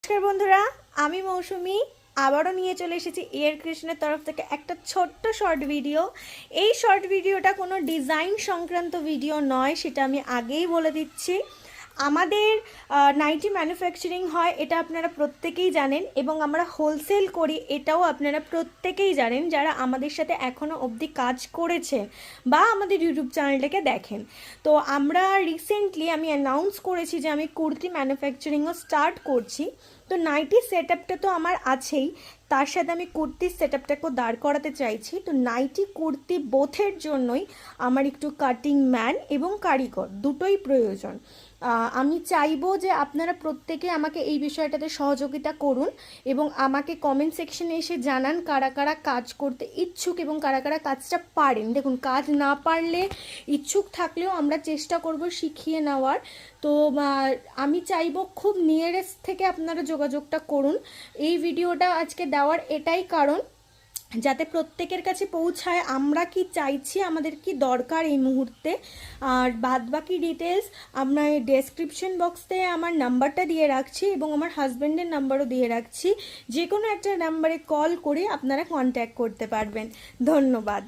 নমস্কার বন্ধুরা, আমি মৌসুমি আবারও নিয়ে চলে এসেছি এয়ার ক্রিয়েশনের তরফ থেকে একটা ছোট্ট শর্ট ভিডিও। এই শর্ট ভিডিওটা কোনো ডিজাইন সংক্রান্ত ভিডিও নয়, সেটা আমি আগেই বলে দিচ্ছি। আমাদের নাইটি ম্যানুফ্যাকচারিং হয়, এটা আপনারা প্রত্যেকেই জানেন, এবং আমরা হোলসেল করি, এটাও আপনারা প্রত্যেকেই জানেন যারা আমাদের সাথে এখনও অবধি কাজ করেছেন বা আমাদের ইউটিউব চ্যানেলটাকে দেখেন। তো আমরা রিসেন্টলি আমি অ্যানাউন্স করেছি যে আমি কুর্তি ম্যানুফ্যাকচারিংও স্টার্ট করছি। তো নাইটি সেট আপটা তো আমার আছেই, তার সাথে আমি কুর্তির সেট আপটাকেও দাঁড় করাতে চাইছি। তো নাইটি কুর্তি বোথের জন্যই আমার একটু কাটিং ম্যান এবং কারিগর দুটোই প্রয়োজন। আমি চাইবো যে আপনারা প্রত্যেকে আমাকে এই বিষয়টাতে সহযোগিতা করুন এবং আমাকে কমেন্ট সেকশনে এসে জানান কারা কারা কাজ করতে ইচ্ছুক এবং কারা কারা কাজটা পারেন। দেখুন, কাজ না পারলে ইচ্ছুক থাকলেও আমরা চেষ্টা করব শিখিয়ে নেওয়ার। তো আমি চাইবো খুব নিয়ারেস্ট থেকে আপনারা যোগাযোগটা করুন। এই ভিডিওটা আজকে দেওয়ার এটাই কারণ, যাতে প্রত্যেকের কাছে পৌঁছায় আমরা কি চাইছি, আমাদের কি দরকার এই মুহূর্তে। আর বাদবাকি ডিটেলস আপনার ডেসক্রিপশন বক্সে আমার নাম্বারটা দিয়ে রাখছি এবং আমার হাজব্যান্ডের নাম্বারও দিয়ে রাখছি। যে কোনো একটা নাম্বারে কল করে আপনারা কন্ট্যাক্ট করতে পারবেন। ধন্যবাদ।